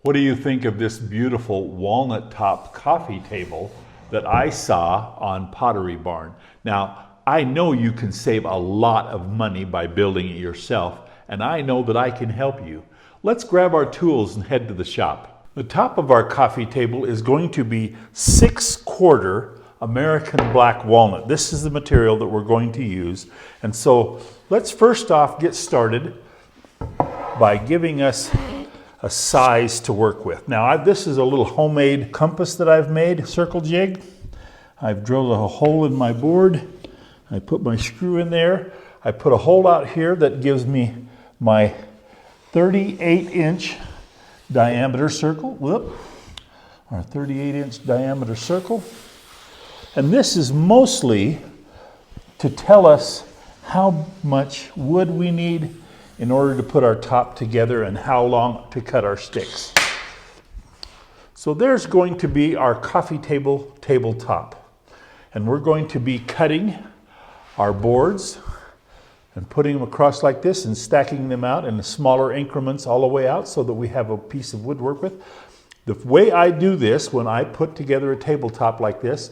What do you think of this beautiful walnut top coffee table that I saw on Pottery Barn? Now, I know you can save a lot of money by building it yourself, and I know that I can help you. Let's grab our tools and head to the shop. The top of our coffee table is going to be 6/4 American black walnut. This is the material that we're going to use. And so let's first off get started by giving us a size to work with. Now this is a little homemade compass that I've made, circle jig. I've drilled a hole in my board. I put my screw in there. I put a hole out here that gives me my 38-inch diameter circle. Our 38-inch diameter circle. And this is mostly to tell us how much wood we need in order to put our top together and how long to cut our sticks. So there's going to be our coffee table tabletop. And we're going to be cutting our boards and putting them across like this and stacking them out in the smaller increments all the way out so that we have a piece of wood to work with. The way I do this, when I put together a tabletop like this,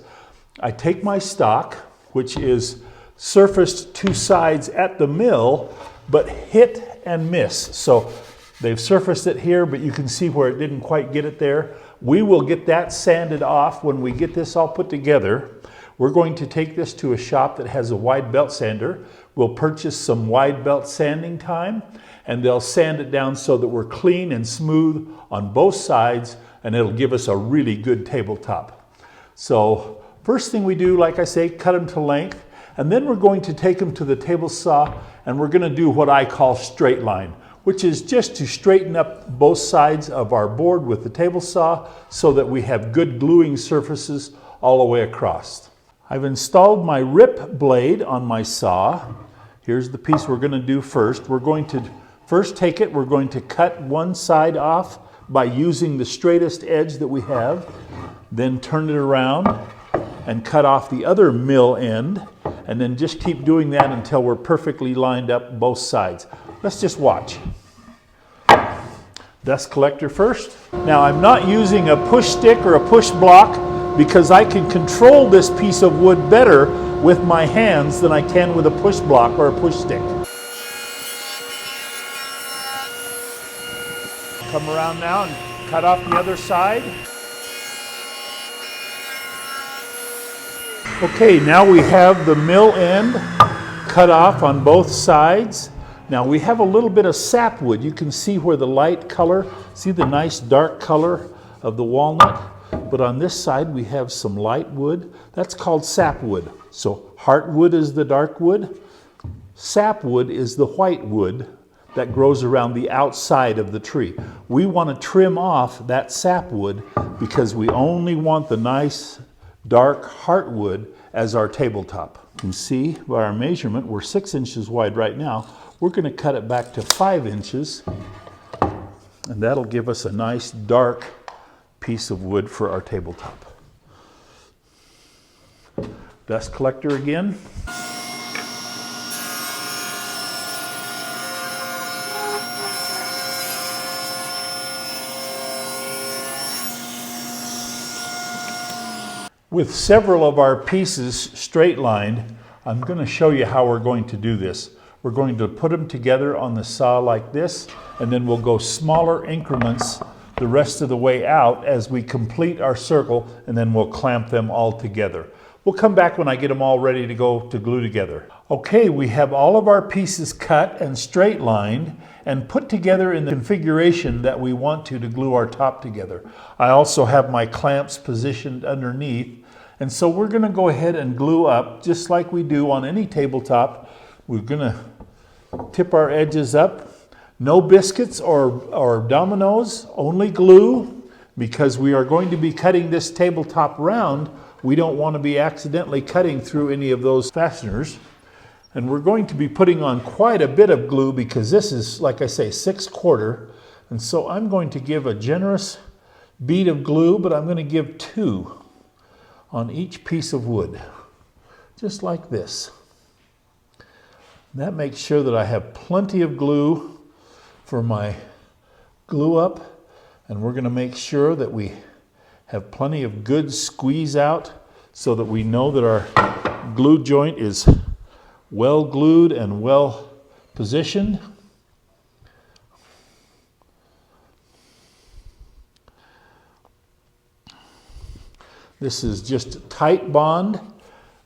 I take my stock, which is surfaced two sides at the mill, but hit and miss. So they've surfaced it here, but you can see where it didn't quite get it there. We will get that sanded off when we get this all put together. We're going to take this to a shop that has a wide belt sander. We'll purchase some wide belt sanding time, and they'll sand it down so that we're clean and smooth on both sides, and it'll give us a really good tabletop. So first thing we do, like I say, cut them to length. And then we're going to take them to the table saw and we're going to do what I call straight line, which is just to straighten up both sides of our board with the table saw so that we have good gluing surfaces all the way across. I've installed my rip blade on my saw. Here's the piece we're going to do first. We're going to first take it, we're going to cut one side off by using the straightest edge that we have, then turn it around and cut off the other mill end, and then just keep doing that until we're perfectly lined up both sides. Let's just watch. Dust collector first. Now I'm not using a push stick or a push block because I can control this piece of wood better with my hands than I can with a push block or a push stick. Come around now and cut off the other side. Okay, now we have the mill end cut off on both sides. Now we have a little bit of sapwood. You can see where the light color, see the nice dark color of the walnut? But on this side we have some light wood. That's called sapwood. So heartwood is the dark wood. Sapwood is the white wood that grows around the outside of the tree. We want to trim off that sapwood because we only want the nice dark heartwood as our tabletop. You can see by our measurement, we're 6 inches wide right now. We're going to cut it back to 5 inches, and that'll give us a nice dark piece of wood for our tabletop. Dust collector again. With several of our pieces straight lined, I'm going to show you how we're going to do this. We're going to put them together on the saw like this, and then we'll go smaller increments the rest of the way out as we complete our circle, and then we'll clamp them all together. We'll come back when I get them all ready to go to glue together. Okay, we have all of our pieces cut and straight lined and put together in the configuration that we want to glue our top together. I also have my clamps positioned underneath, and so we're going to go ahead and glue up just like we do on any tabletop. We're going to tip our edges up. No biscuits or dominoes, only glue, because we are going to be cutting this tabletop round. We don't want to be accidentally cutting through any of those fasteners. And we're going to be putting on quite a bit of glue because this is, like I say, 6/4. And so I'm going to give a generous bead of glue, but I'm going to give 2 on each piece of wood, just like this. That makes sure that I have plenty of glue for my glue up And we're going to make sure that we have plenty of good squeeze out so that we know that our glue joint is well glued and well positioned. This is just Tight Bond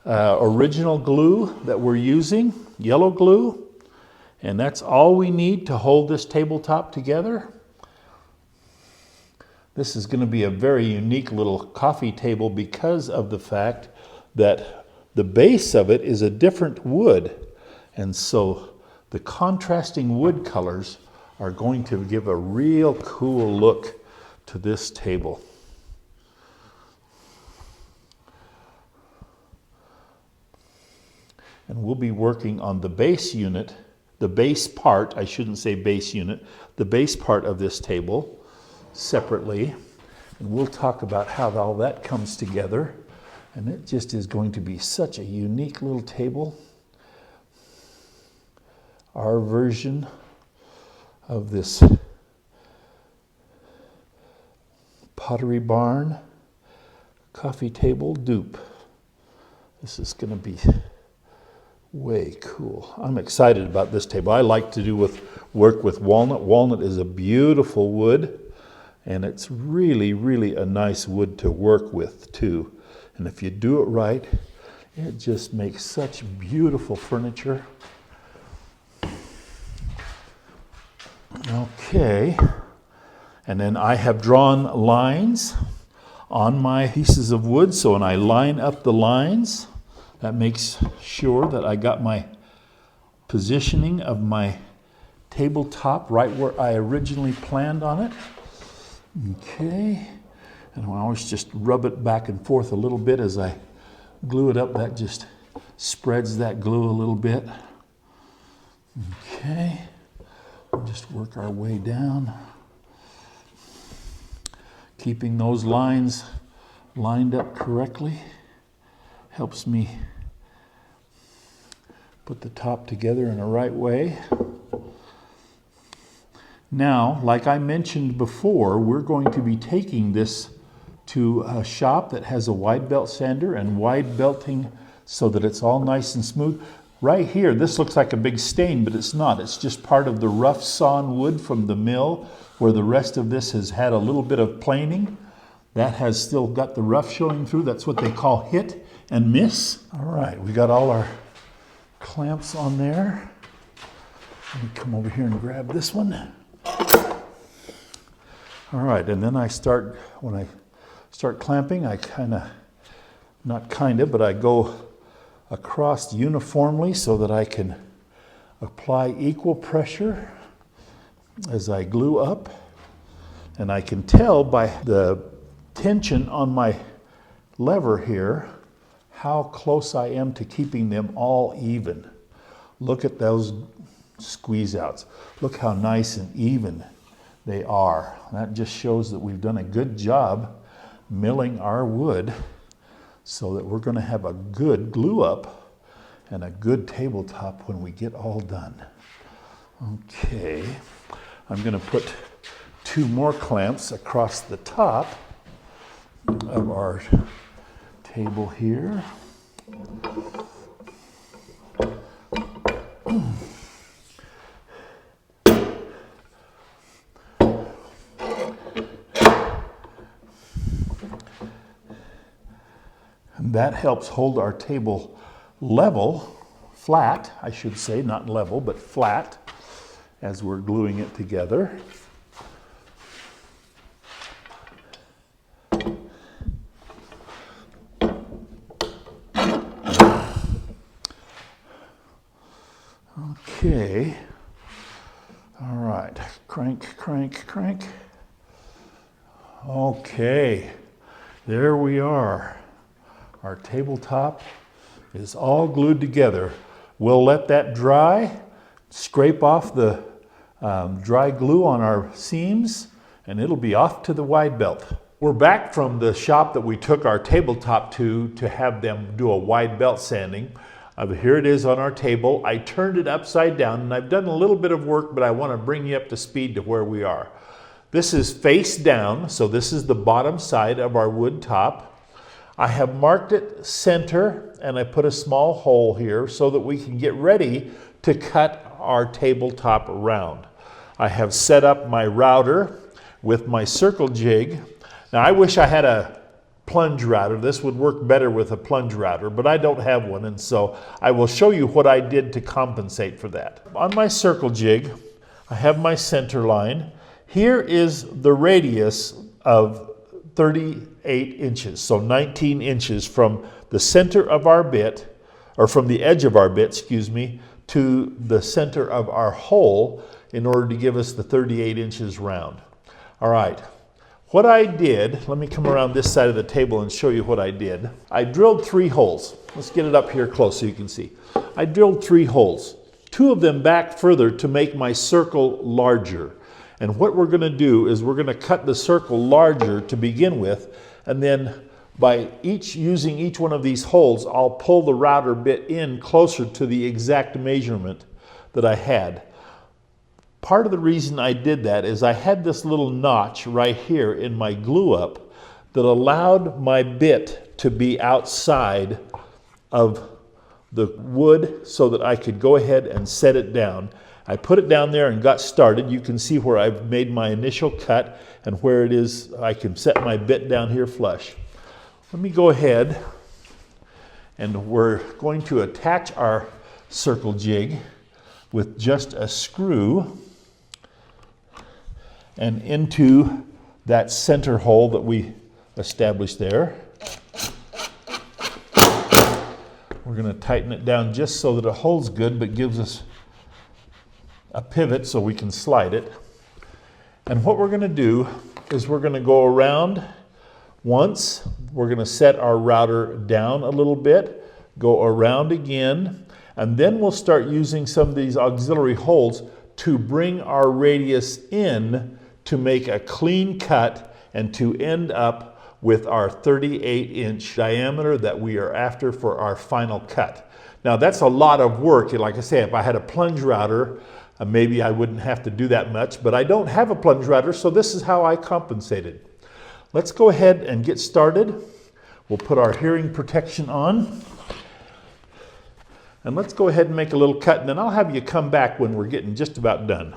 original glue that we're using, yellow glue, and that's all we need to hold this tabletop together. This is going to be a very unique little coffee table because of the fact that the base of it is a different wood, and so the contrasting wood colors are going to give a real cool look to this table. And we'll be working on the base unit, the base part, I shouldn't say base unit, the base part of this table separately. And we'll talk about how all that comes together. And it just is going to be such a unique little table. Our version of this Pottery Barn coffee table dupe. This is going to be way cool. I'm excited about this table. I like to work with walnut. Walnut is a beautiful wood, and it's really, really a nice wood to work with too. And if you do it right, it just makes such beautiful furniture. Okay, and then I have drawn lines on my pieces of wood, so when I line up the lines, that makes sure that I got my positioning of my tabletop right where I originally planned on it. Okay, and I always just rub it back and forth a little bit as I glue it up. That just spreads that glue a little bit. Okay, we'll just work our way down, keeping those lines lined up correctly. Helps me put the top together in the right way. Now, like I mentioned before, we're going to be taking this to a shop that has a wide belt sander and wide belting so that it's all nice and smooth. Right here, this looks like a big stain, but it's not. It's just part of the rough sawn wood from the mill, where the rest of this has had a little bit of planing. That has still got the rough showing through. That's what they call hit and miss. All right, we got all our clamps on there. Let me come over here and grab this one. All right, and then when I start clamping, I but I go across uniformly so that I can apply equal pressure as I glue up. And I can tell by the tension on my lever here how close I am to keeping them all even. Look at those squeeze outs. Look how nice and even they are. That just shows that we've done a good job milling our wood so that we're going to have a good glue up and a good tabletop when we get all done. Okay, I'm going to put 2 more clamps across the top of our table here. And that helps hold our table level, flat, I should say, not level, but flat, as we're gluing it together. Okay, all right, crank, crank, crank. Okay, there we are. Our tabletop is all glued together. We'll let that dry, scrape off the dry glue on our seams, and it'll be off to the wide belt. We're back from the shop that we took our tabletop to have them do a wide belt sanding. Here it is on our table. I turned it upside down, and I've done a little bit of work, but I want to bring you up to speed to where we are. This is face down, so this is the bottom side of our wood top. I have marked it center, and I put a small hole here so that we can get ready to cut our tabletop round. I have set up my router with my circle jig. Now I wish I had a plunge router. This would work better with a plunge router, but I don't have one, and so I will show you what I did to compensate for that. On my circle jig, I have my center line. Here is the radius of 38 inches, so 19 inches from the center of our bit, or from the edge of our bit, excuse me, to the center of our hole in order to give us the 38 inches round. All right. What I did, let me come around this side of the table and show you what I did. I drilled 3 holes. Let's get it up here close so you can see. I drilled 3 holes, 2 of them back further to make my circle larger. And what we're going to do is we're going to cut the circle larger to begin with, and then by using each one of these holes, I'll pull the router bit in closer to the exact measurement that I had. Part of the reason I did that is I had this little notch right here in my glue up that allowed my bit to be outside of the wood so that I could go ahead and set it down. I put it down there and got started. You can see where I've made my initial cut and where it is I can set my bit down here flush. Let me go ahead, and we're going to attach our circle jig with just a screw and into that center hole that we established there. We're going to tighten it down just so that it holds good but gives us a pivot so we can slide it. And what we're going to do is we're going to go around once. We're going to set our router down a little bit, go around again, and then we'll start using some of these auxiliary holes to bring our radius in to make a clean cut and to end up with our 38-inch diameter that we are after for our final cut. Now that's a lot of work. Like I say, if I had a plunge router, maybe I wouldn't have to do that much, but I don't have a plunge router, so this is how I compensated. Let's go ahead and get started. We'll put our hearing protection on. And let's go ahead and make a little cut, and then I'll have you come back when we're getting just about done.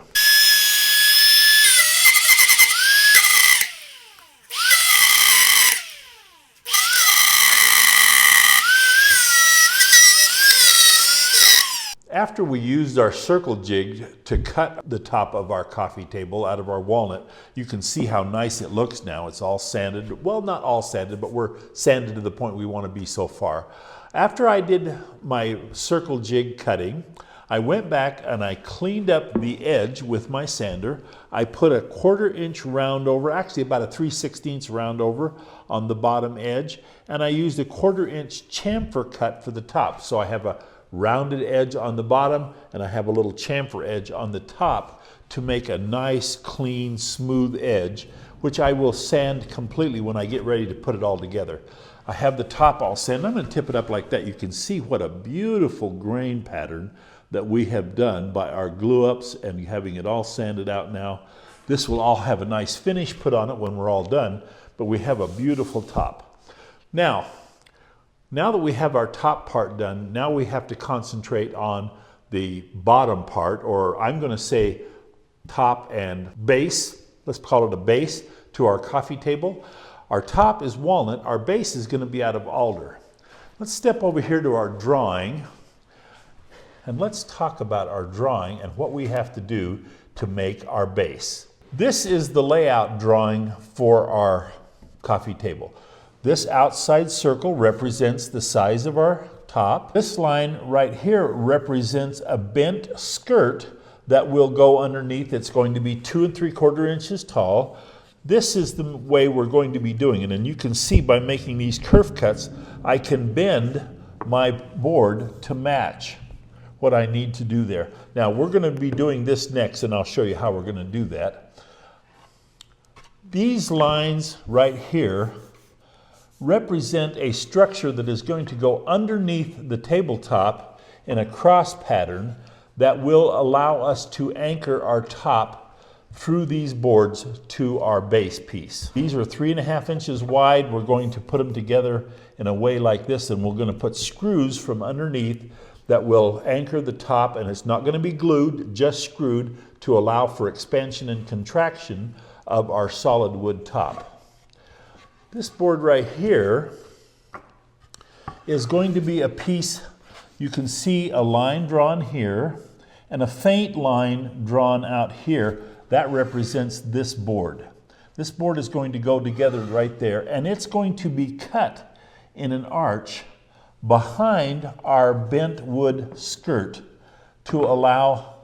After we used our circle jig to cut the top of our coffee table out of our walnut, you can see how nice it looks now. It's all sanded. Well, not all sanded, but we're sanded to the point we want to be so far. After I did my circle jig cutting, I went back and I cleaned up the edge with my sander. I put a 1/4 inch round over, actually about a 3/16 round over on the bottom edge, and I used a 1/4 inch chamfer cut for the top. So I have a rounded edge on the bottom and I have a little chamfer edge on the top to make a nice, clean, smooth edge, which I will sand completely when I get ready to put it all together. I have the top all sanded. I'm going to tip it up like that. You can see what a beautiful grain pattern that we have done by our glue ups and having it all sanded out now. This will all have a nice finish put on it when we're all done, but we have a beautiful top. Now that we have our top part done, now we have to concentrate on the bottom part, or I'm going to say top and base. Let's call it a base to our coffee table. Our top is walnut, our base is going to be out of alder. Let's step over here to our drawing and let's talk about our drawing and what we have to do to make our base. This is the layout drawing for our coffee table. This outside circle represents the size of our top. This line right here represents a bent skirt that will go underneath. It's going to be 2 3/4 inches tall. This is the way we're going to be doing it. And you can see by making these curve cuts, I can bend my board to match what I need to do there. Now we're going to be doing this next, and I'll show you how we're going to do that. These lines right here represent a structure that is going to go underneath the tabletop in a cross pattern that will allow us to anchor our top through these boards to our base piece. These are 3.5 inches wide. We're going to put them together in a way like this, and we're going to put screws from underneath that will anchor the top, and it's not going to be glued, just screwed to allow for expansion and contraction of our solid wood top. This board right here is going to be a piece. You can see a line drawn here and a faint line drawn out here. That represents this board. This board is going to go together right there, and it's going to be cut in an arch behind our bent wood skirt to allow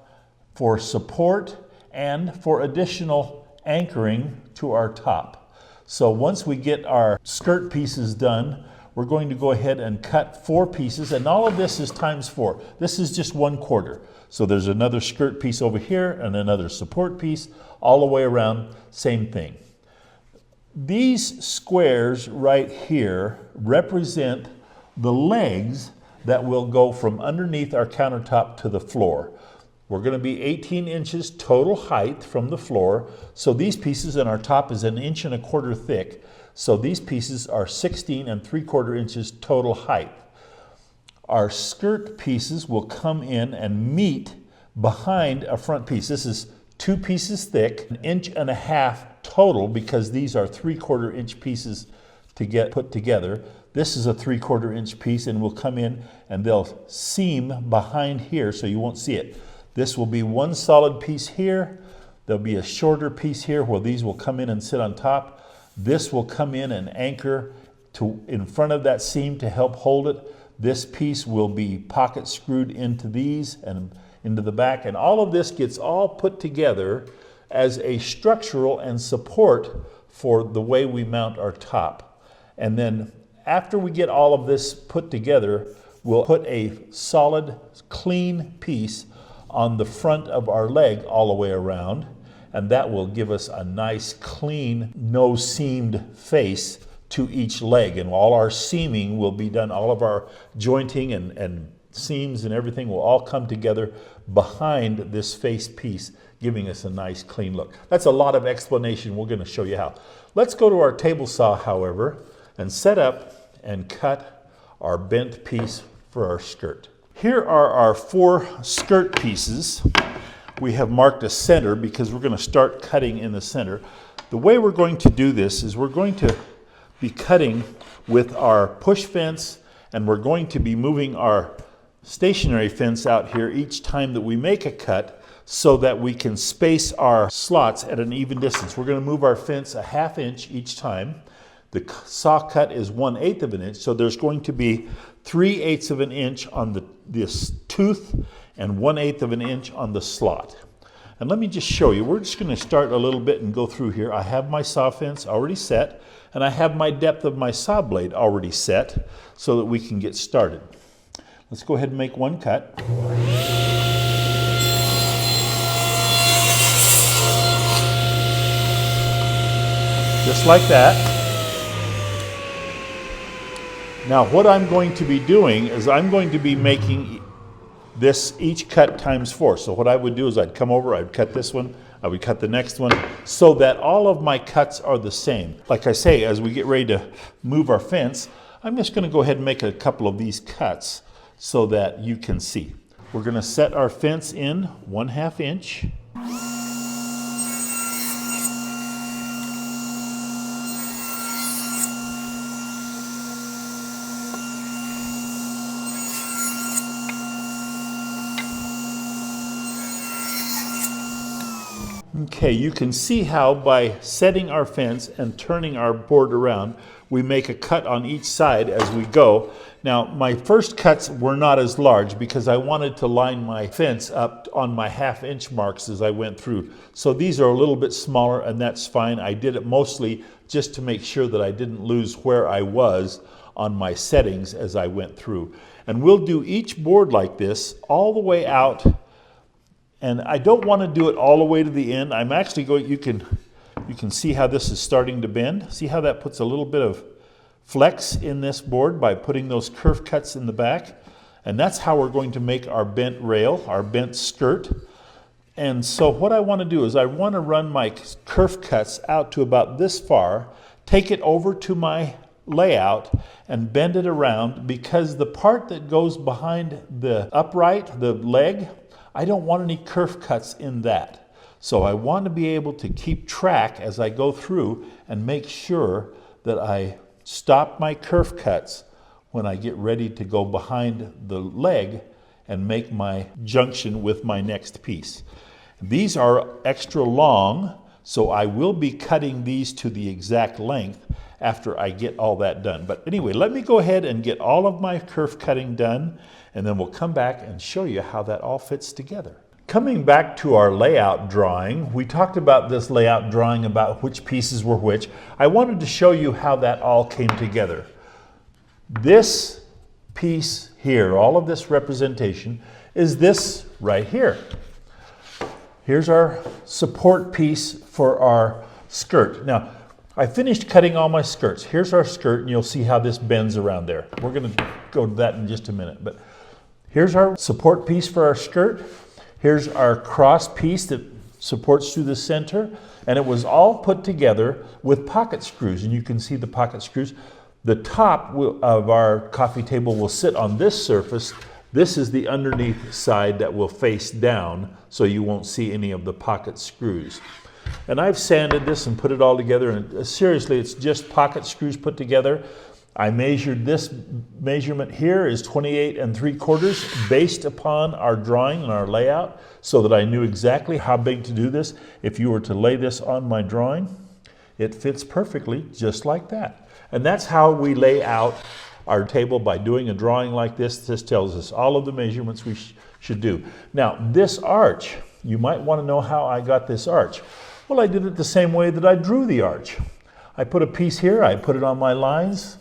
for support and for additional anchoring to our top. So once we get our skirt pieces done, we're going to go ahead and cut 4 pieces, and all of this is times 4. This is just 1/4. So there's another skirt piece over here and another support piece all the way around, same thing. These squares right here represent the legs that will go from underneath our countertop to the floor. We're going to be 18 inches total height from the floor. So these pieces, and our top is 1.25 inches thick. So these pieces are 16 3/4 inches total height. Our skirt pieces will come in and meet behind a front piece. This is 2 pieces thick, 1.5 inches total, because these are 3/4 inch pieces to get put together. This is a 3/4 inch piece, and will come in and they'll seam behind here so you won't see it. This will be one solid piece here. There'll be a shorter piece here where these will come in and sit on top. This will come in and anchor in front of that seam to help hold it. This piece will be pocket screwed into these and into the back, and all of this gets all put together as a structural and support for the way we mount our top. And then after we get all of this put together, we'll put a solid, clean piece on the front of our leg all the way around, and that will give us a nice, clean, no seamed face to each leg. And all our seaming will be done, all of our jointing and seams and everything will all come together behind this face piece, giving us a nice, clean look. That's a lot of explanation. We're going to show you how. Let's go to our table saw, however, and set up and cut our bent piece for our skirt. Here are our 4 skirt pieces. We have marked a center because we're going to start cutting in the center. The way we're going to do this is we're going to be cutting with our push fence, and we're going to be moving our stationary fence out here each time that we make a cut so that we can space our slots at an even distance. We're going to move our fence a 1/2 inch each time. The saw cut is 1/8 of an inch, so there's going to be 3/8 of an inch on this tooth and 1/8 of an inch on the slot. And let me just show you. We're just going to start a little bit and go through here. I have my saw fence already set, and I have my depth of my saw blade already set so that we can get started. Let's go ahead and make one cut. Just like that. Now what I'm going to be doing is I'm going to be making this each cut times 4. So what I would do is I'd come over, I'd cut this one, I would cut the next one, so that all of my cuts are the same. Like I say, as we get ready to move our fence, I'm just going to go ahead and make a couple of these cuts so that you can see. We're going to set our fence in 1/2 inch. Okay, you can see how by setting our fence and turning our board around, we make a cut on each side as we go. Now, my first cuts were not as large because I wanted to line my fence up on my 1/2 inch marks as I went through. So these are a little bit smaller, and that's fine. I did it mostly just to make sure that I didn't lose where I was on my settings as I went through. And we'll do each board like this all the way out. And I don't want to do it all the way to the end. I'm actually going, you can see how this is starting to bend. See how that puts a little bit of flex in this board by putting those kerf cuts in the back. And that's how we're going to make our bent rail, our bent skirt. And so what I want to do is I want to run my kerf cuts out to about this far, take it over to my layout and bend it around, because the part that goes behind the upright, the leg, I don't want any kerf cuts in that. So I want to be able to keep track as I go through and make sure that I stop my kerf cuts when I get ready to go behind the leg and make my junction with my next piece. These are extra long, so I will be cutting these to the exact length after I get all that done. But anyway, let me go ahead and get all of my kerf cutting done, and then we'll come back and show you how that all fits together. Coming back to our layout drawing, we talked about this layout drawing about which pieces were which. I wanted to show you how that all came together. This piece here, all of this representation, is this right here. Here's our support piece for our skirt. Now, I finished cutting all my skirts. Here's our skirt, and you'll see how this bends around there. We're going to go to that in just a minute. But here's our support piece for our skirt. Here's our cross piece that supports through the center. And it was all put together with pocket screws. And you can see the pocket screws. The top of our coffee table will sit on this surface. This is the underneath side that will face down, so you won't see any of the pocket screws. And I've sanded this and put it all together, and seriously, it's just pocket screws put together. I measured this measurement here is 28 3/4 based upon our drawing and our layout, so that I knew exactly how big to do this. If you were to lay this on my drawing, it fits perfectly just like that. And that's how we lay out our table, by doing a drawing like this. This tells us all of the measurements we should do. Now, this arch, you might want to know how I got this arch. Well, I did it the same way that I drew the arch. I put a piece here, I put it on my lines,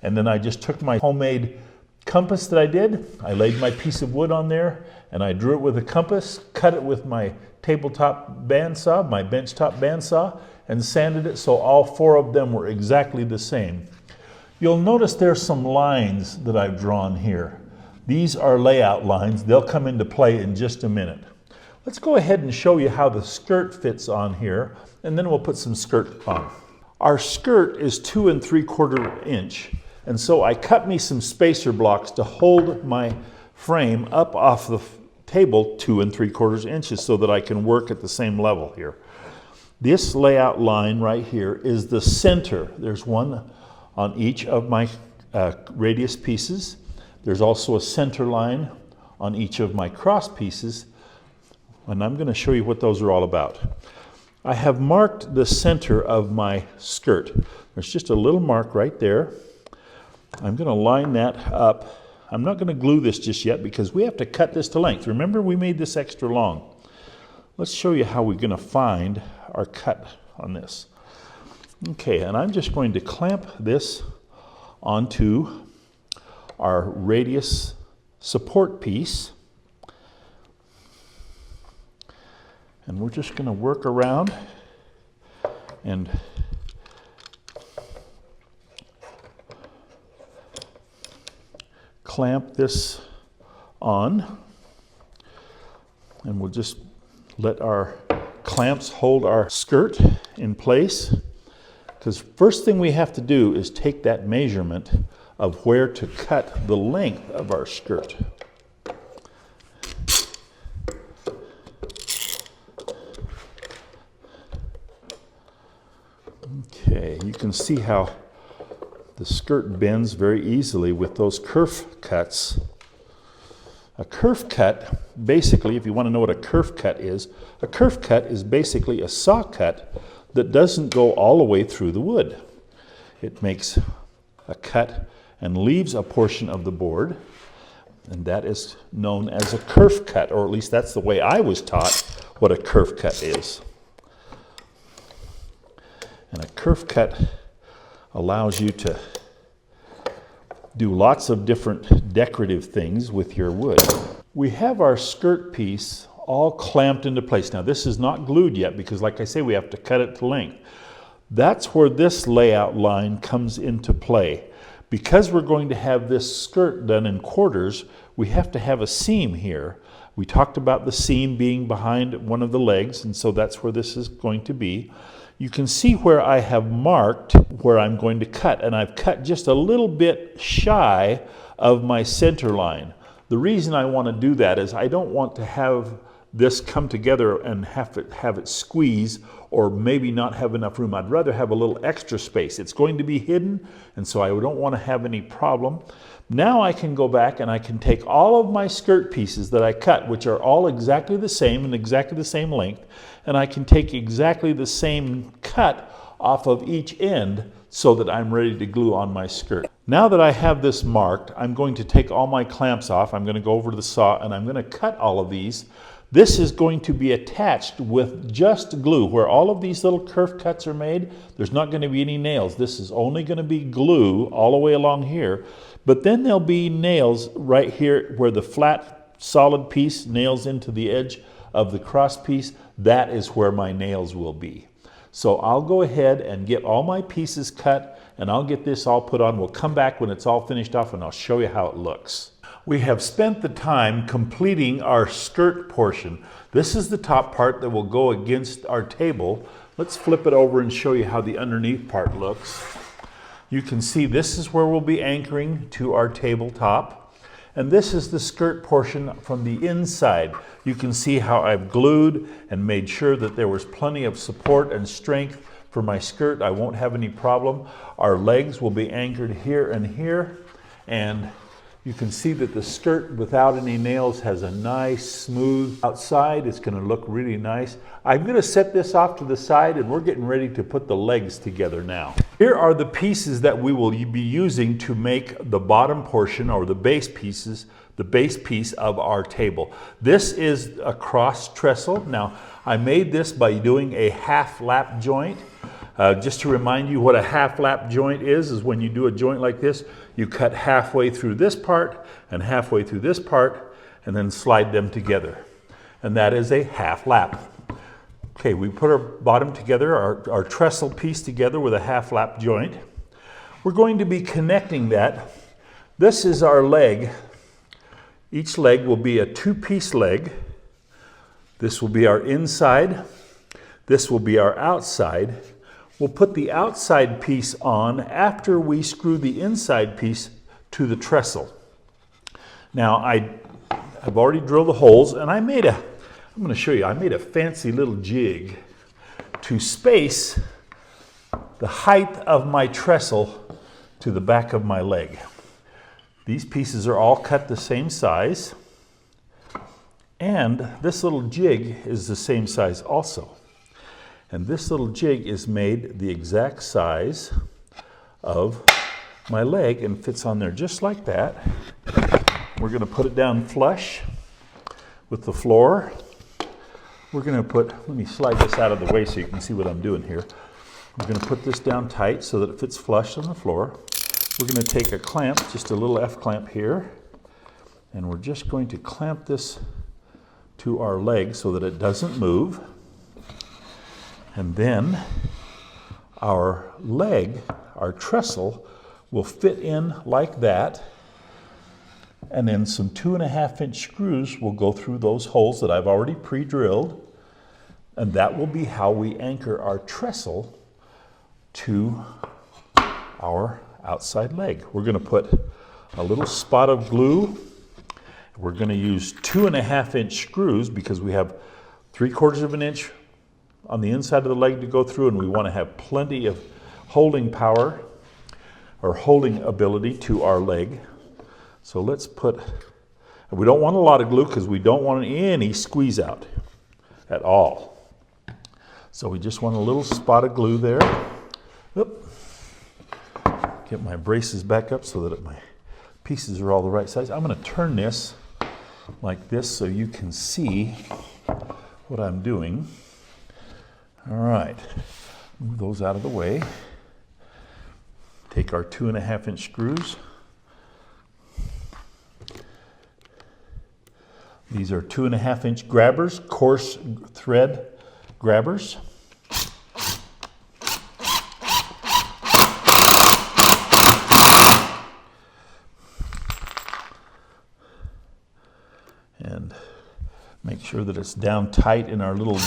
and then I just took my homemade compass that I did. I laid my piece of wood on there, and I drew it with a compass, cut it with my tabletop bandsaw, my benchtop bandsaw, and sanded it so all four of them were exactly the same. You'll notice there's some lines that I've drawn here. These are layout lines. They'll come into play in just a minute. Let's go ahead and show you how the skirt fits on here, and then we'll put some skirt on. Our skirt is 2 3/4 inch, and so I cut me some spacer blocks to hold my frame up off the table 2 3/4 inches so that I can work at the same level here. This layout line right here is the center. There's one on each of my radius pieces. There's also a center line on each of my cross pieces, and I'm going to show you what those are all about. I have marked the center of my skirt. There's just a little mark right there. I'm going to line that up. I'm not going to glue this just yet because we have to cut this to length. Remember, we made this extra long. Let's show you how we're going to find our cut on this. Okay, and I'm just going to clamp this onto our radius support piece. And we're just going to work around and clamp this on. And we'll just let our clamps hold our skirt in place. Because first thing we have to do is take that measurement of where to cut the length of our skirt. Okay, you can see how the skirt bends very easily with those kerf cuts. A kerf cut, basically, if you want to know what a kerf cut is basically a saw cut that doesn't go all the way through the wood. It makes a cut and leaves a portion of the board, and that is known as a kerf cut, or at least that's the way I was taught what a kerf cut is. And a kerf cut allows you to do lots of different decorative things with your wood. We have our skirt piece all clamped into place. Now this is not glued yet because, like I say, we have to cut it to length. That's where this layout line comes into play. Because we're going to have this skirt done in quarters, we have to have a seam here. We talked about the seam being behind one of the legs, and so that's where this is going to be. You can see where I have marked where I'm going to cut, and I've cut just a little bit shy of my center line. The reason I want to do that is I don't want to have this come together and have it squeeze, or maybe not have enough room. I'd rather have a little extra space. It's going to be hidden, and so I don't want to have any problem. Now I can go back and I can take all of my skirt pieces that I cut, which are all exactly the same and exactly the same length, and I can take exactly the same cut off of each end so that I'm ready to glue on my skirt. Now that I have this marked, I'm going to take all my clamps off. I'm going to go over to the saw and I'm going to cut all of these. This is going to be attached with just glue. Where all of these little kerf cuts are made, there's not going to be any nails. This is only going to be glue all the way along here. But then there'll be nails right here where the flat solid piece nails into the edge of the cross piece. That is where my nails will be. So I'll go ahead and get all my pieces cut, and I'll get this all put on. We'll come back when it's all finished off and I'll show you how it looks. We have spent the time completing our skirt portion. This is the top part that will go against our table. Let's flip it over and show you how the underneath part looks. You can see this is where we'll be anchoring to our tabletop. And this is the skirt portion from the inside. You can see how I've glued and made sure that there was plenty of support and strength for my skirt. I won't have any problem. Our legs will be anchored here and here. And you can see that the skirt without any nails has a nice smooth outside. It's going to look really nice. I'm going to set this off to the side and we're getting ready to put the legs together now. Here are the pieces that we will be using to make the bottom portion, or the base pieces, the base piece of our table. This is a cross trestle. Now I made this by doing a half lap joint. Just to remind you what a half lap joint is when you do a joint like this, you cut halfway through this part and halfway through this part and then slide them together. And that is a half lap. Okay, we put our bottom together, our trestle piece together with a half lap joint. We're going to be connecting that. This is our leg. Each leg will be a two-piece leg. This will be our inside. This will be our outside. We'll put the outside piece on after we screw the inside piece to the trestle. Now I've already drilled the holes, and I'm going to show you, I made a fancy little jig to space the height of my trestle to the back of my leg. These pieces are all cut the same size, and this little jig is the same size also. And this little jig is made the exact size of my leg and fits on there just like that. We're going to put it down flush with the floor. We're going to let me slide this out of the way so you can see what I'm doing here. We're going to put this down tight so that it fits flush on the floor. We're going to take a clamp, just a little F-clamp here, and we're just going to clamp this to our leg so that it doesn't move. And then our leg, our trestle, will fit in like that. And then some 2.5-inch screws will go through those holes that I've already pre-drilled. And that will be how we anchor our trestle to our outside leg. We're going to put a little spot of glue. We're going to use 2.5-inch screws because we have 3/4 of an inch on the inside of the leg to go through, and we want to have plenty of holding power or holding ability to our leg. So let's we don't want a lot of glue because we don't want any squeeze out at all. So we just want a little spot of glue there. Oop. Get my braces back up so that my pieces are all the right size. I'm going to turn this like this so you can see what I'm doing. All right, move those out of the way. Take our 2.5-inch screws. These are 2.5-inch grabbers, coarse thread grabbers. And Make sure that it's down tight in our little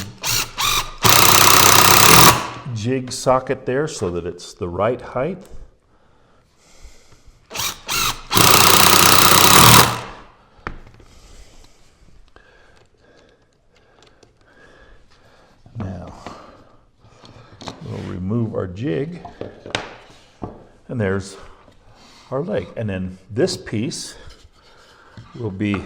jig socket there so that it's the right height. Now, we'll remove our jig, and there's our leg. And then this piece will be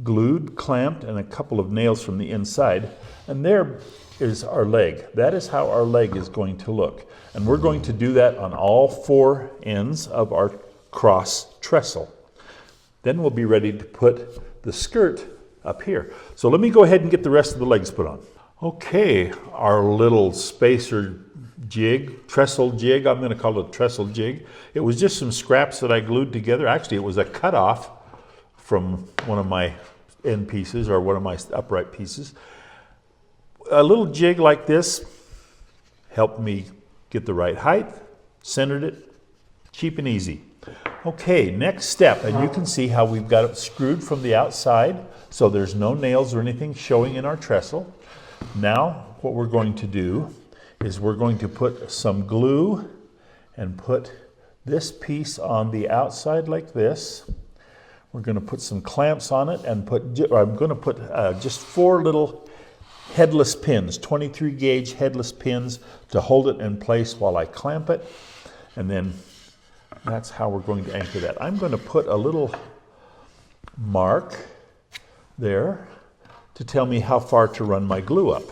glued, clamped, and a couple of nails from the inside. And there is our leg. That is how our leg is going to look. And we're going to do that on all 4 ends of our cross trestle. Then we'll be ready to put the skirt up here. So let me go ahead and get the rest of the legs put on. Okay, our little spacer jig, trestle jig, I'm going to call it a trestle jig. It was just some scraps that I glued together. Actually, it was a cutoff from one of my end pieces or one of my upright pieces. A little jig like this helped me get the right height, centered it, cheap and easy. Okay, next step, and you can see how we've got it screwed from the outside so there's no nails or anything showing in our trestle. Now what we're going to do is we're going to put some glue and put this piece on the outside like this. We're going to put some clamps on it and I'm going to put just 4 little headless pins, 23 gauge headless pins to hold it in place while I clamp it. And then that's how we're going to anchor that. I'm going to put a little mark there to tell me how far to run my glue up.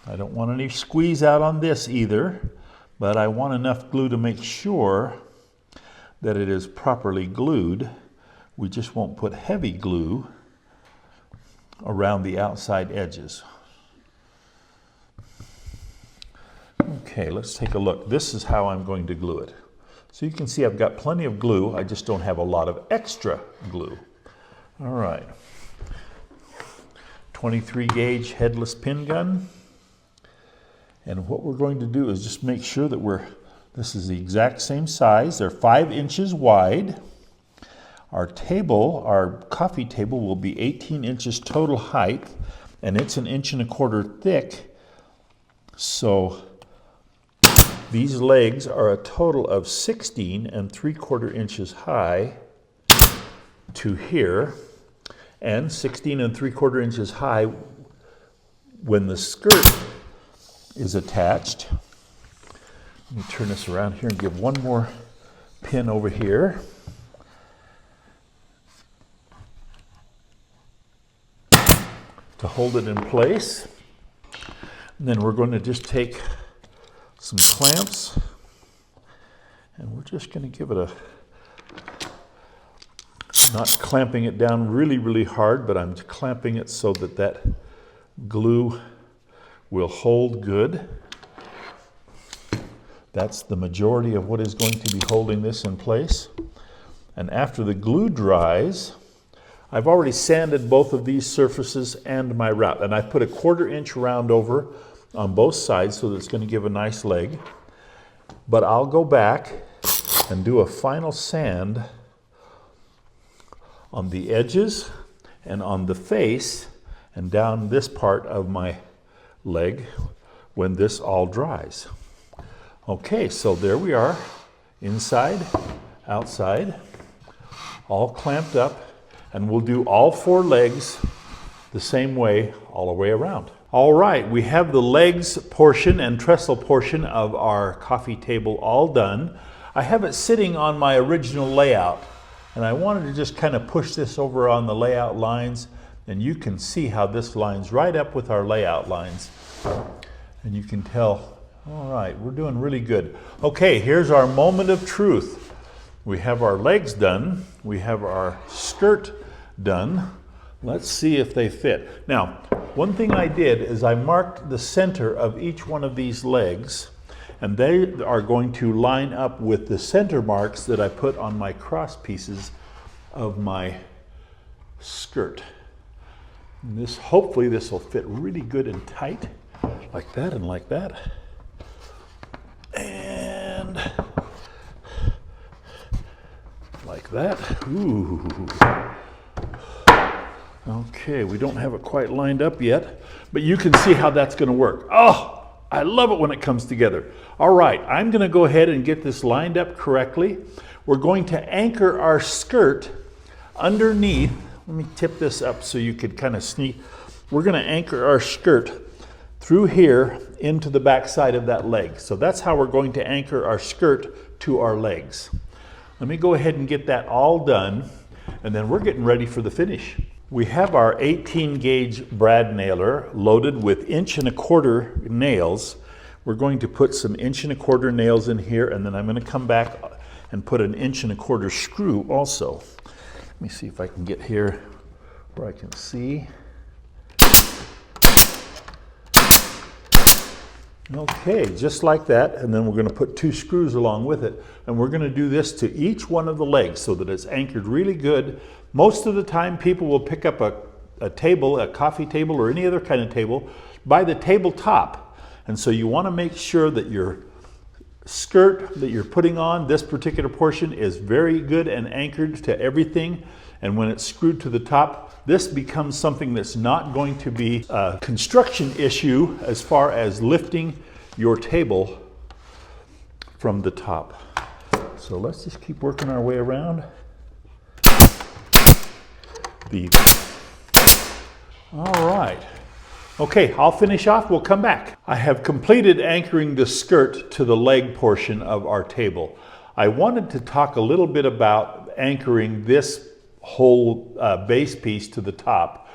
I don't want any squeeze out on this either, but I want enough glue to make sure that it is properly glued. We just won't put heavy glue around the outside edges. Okay, let's take a look. This is how I'm going to glue it. So you can see I've got plenty of glue, I just don't have a lot of extra glue. All right. 23 gauge headless pin gun. And what we're going to do is just make sure that this is the exact same size. They're 5 inches wide. Our coffee table will be 18 inches total height, and it's 1 1/4 inches thick. So these legs are a total of 16 3/4 inches high to here, and 16 3/4 inches high when the skirt is attached. Let me turn this around here and give one more pin over here. To hold it in place. And then we're going to just take some clamps and we're just going to give it not clamping it down really, really hard, but I'm clamping it so that glue will hold good. That's the majority of what is going to be holding this in place. And after the glue dries, I've already sanded both of these surfaces and my route, and I put a 1/4 inch round over on both sides so that it's going to give a nice leg. But I'll go back and do a final sand on the edges and on the face and down this part of my leg when this all dries. Okay, so there we are, inside, outside, all clamped up, and we'll do all 4 legs the same way all the way around. All right, we have the legs portion and trestle portion of our coffee table all done. I have it sitting on my original layout, and I wanted to just kind of push this over on the layout lines, and you can see how this lines right up with our layout lines. And you can tell, all right, we're doing really good. Okay, here's our moment of truth. We have our legs done, we have our skirt done. Let's see if they fit. Now, one thing I did is I marked the center of each one of these legs, and they are going to line up with the center marks that I put on my cross pieces of my skirt. And hopefully this will fit really good and tight, like that and like that. And like that. Ooh. Okay, we don't have it quite lined up yet, but you can see how that's going to work. Oh, I love it when it comes together. All right, I'm going to go ahead and get this lined up correctly. We're going to anchor our skirt underneath. Let me tip this up so you could kind of sneak. We're going to anchor our skirt through here into the back side of that leg. So that's how we're going to anchor our skirt to our legs. Let me go ahead and get that all done, and then we're getting ready for the finish. We have our 18 gauge brad nailer loaded with 1¼ nails. We're going to put some 1¼ nails in here, and then I'm going to come back and put an 1¼ screw also. Let me see if I can get here where I can see. Okay, just like that, and then we're going to put 2 screws along with it, and we're going to do this to each one of the legs so that it's anchored really good. Most of the time people will pick up a table, a coffee table or any other kind of table, by the tabletop. And so you want to make sure that your skirt that you're putting on, this particular portion, is very good and anchored to everything. And when it's screwed to the top, this becomes something that's not going to be a construction issue as far as lifting your table from the top. So let's just keep working our way around. All right. Okay, I'll finish off, we'll come back. I have completed anchoring the skirt to the leg portion of our table. I wanted to talk a little bit about anchoring this whole base piece to the top.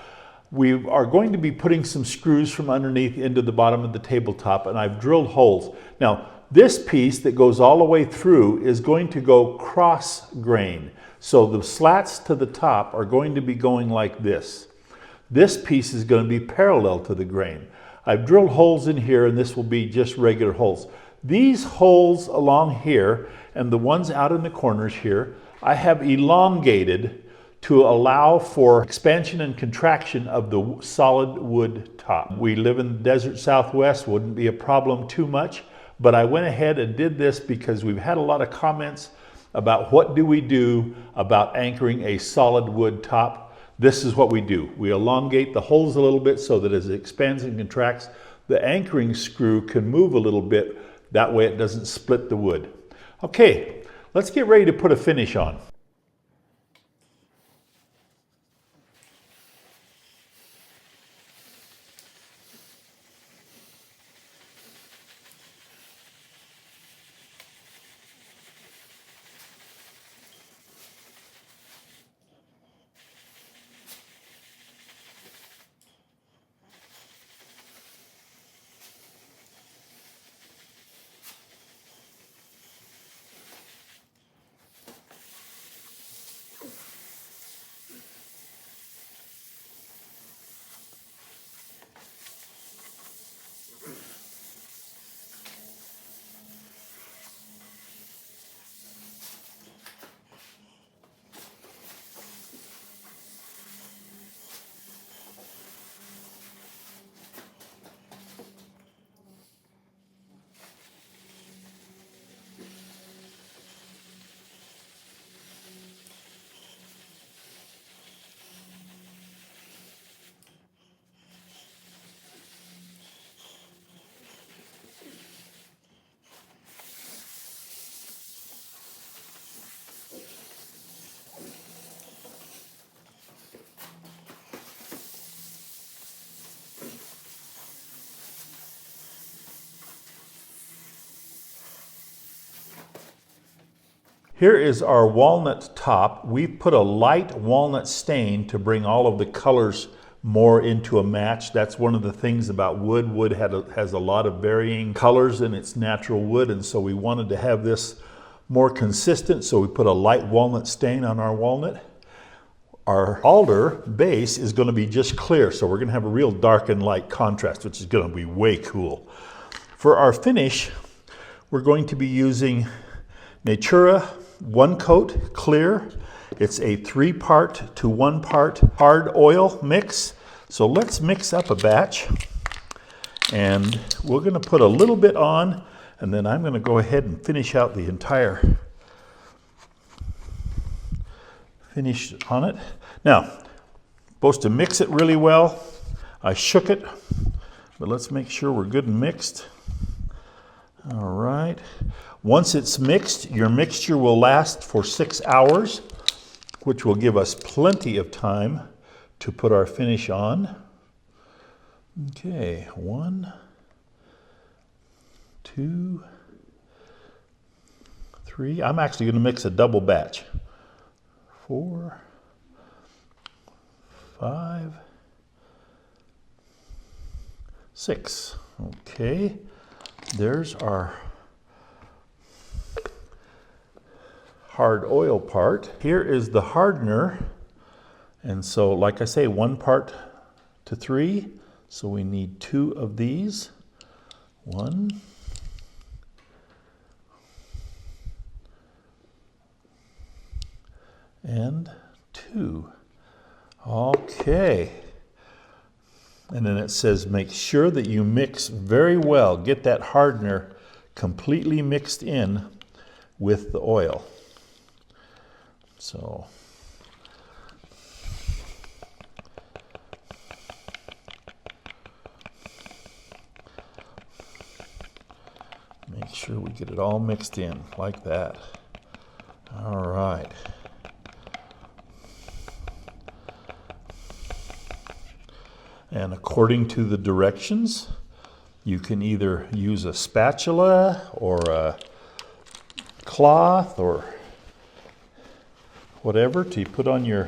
We are going to be putting some screws from underneath into the bottom of the tabletop, and I've drilled holes. Now, this piece that goes all the way through is going to go cross grain. So the slats to the top are going to be going like this. This piece is going to be parallel to the grain. I've drilled holes in here, and this will be just regular holes. These holes along here and the ones out in the corners here, I have elongated to allow for expansion and contraction of the solid wood top. We live in the desert Southwest, wouldn't be a problem too much, but I went ahead and did this because we've had a lot of comments about what do we do about anchoring a solid wood top. This is what we do. We elongate the holes a little bit so that as it expands and contracts, the anchoring screw can move a little bit. That way it doesn't split the wood. Okay, let's get ready to put a finish on. Here is our walnut top. We've put a light walnut stain to bring all of the colors more into a match. That's one of the things about wood. Wood has a lot of varying colors in its natural wood, and so we wanted to have this more consistent, so we put a light walnut stain on our walnut. Our alder base is going to be just clear, so we're going to have a real dark and light contrast, which is going to be way cool. For our finish, we're going to be using Natura One Coat Clear. It's a 3-part to 1-part hard oil mix. So let's mix up a batch, and we're going to put a little bit on, and then I'm going to go ahead and finish out the entire finish on it. Now, Supposed to mix it really well. I shook it, but let's make sure we're good and mixed. All right. Once it's mixed, your mixture will last for 6 hours, which will give us plenty of time to put our finish on. Okay, 1, 2, 3. I'm actually going to mix a double batch. 4, 5, 6. Okay, there's our hard oil part. Here is the hardener. And so, like I say, 1 part to 3. So we need 2 of these. 1. And 2. Okay. And then it says, make sure that you mix very well. Get that hardener completely mixed in with the oil. So, make sure we get it all mixed in like that. All right. And according to the directions, you can either use a spatula or a cloth or whatever to put on your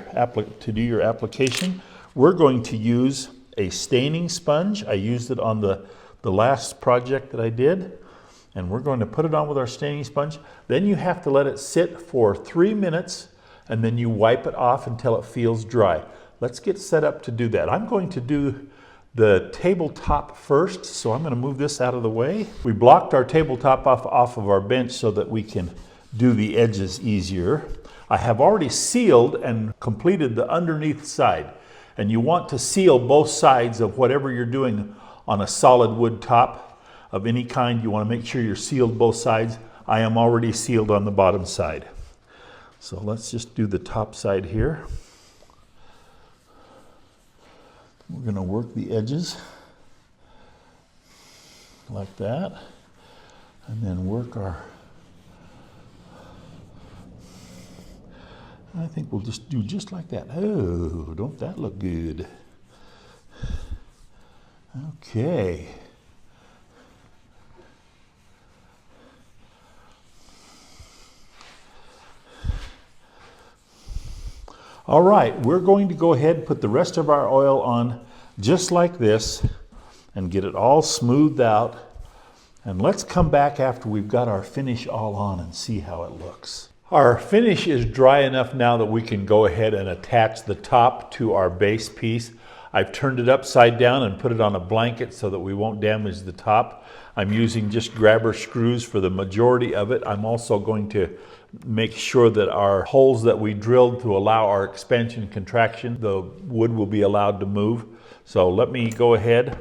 to do your application. We're going to use a staining sponge. I used it on the last project that I did, and we're going to put it on with our staining sponge. Then you have to let it sit for 3 minutes, and then you wipe it off until it feels dry. Let's get set up to do that. I'm going to do the tabletop first, so I'm going to move this out of the way. We blocked our tabletop off of our bench so that we can do the edges easier. I have already sealed and completed the underneath side, and you want to seal both sides of whatever you're doing on a solid wood top of any kind. You want to make sure you're sealed both sides. I am already sealed on the bottom side. So let's just do the top side here. We're going to work the edges like that, and then work our, I think we'll just do just like that. Oh, don't that look good? Okay. All right, we're going to go ahead and put the rest of our oil on just like this and get it all smoothed out. And let's come back after we've got our finish all on and see how it looks. Our finish is dry enough now that we can go ahead and attach the top to our base piece. I've turned it upside down and put it on a blanket so that we won't damage the top. I'm using just grabber screws for the majority of it. I'm also going to make sure that our holes that we drilled to allow our expansion and contraction, the wood will be allowed to move. So let me go ahead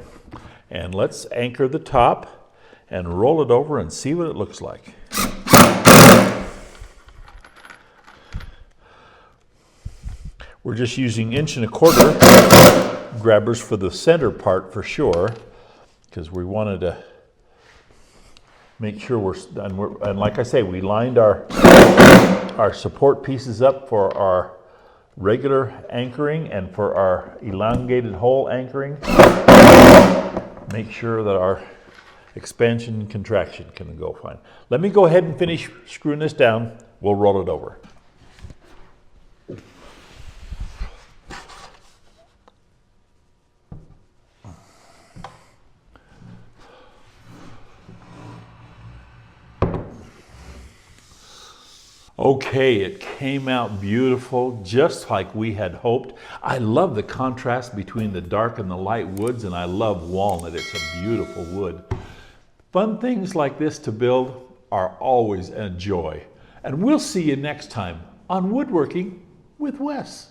and let's anchor the top and roll it over and see what it looks like. We're just using 1.25 inch grabbers for the center part for sure, because we wanted to make sure and like I say, we lined our support pieces up for our regular anchoring and for our elongated hole anchoring. Make sure that our expansion and contraction can go fine. Let me go ahead and finish screwing this down. We'll roll it over. Okay, it came out beautiful, just like we had hoped. I love the contrast between the dark and the light woods, and I love walnut. It's a beautiful wood. Fun things like this to build are always a joy. And we'll see you next time on Woodworking with Wes.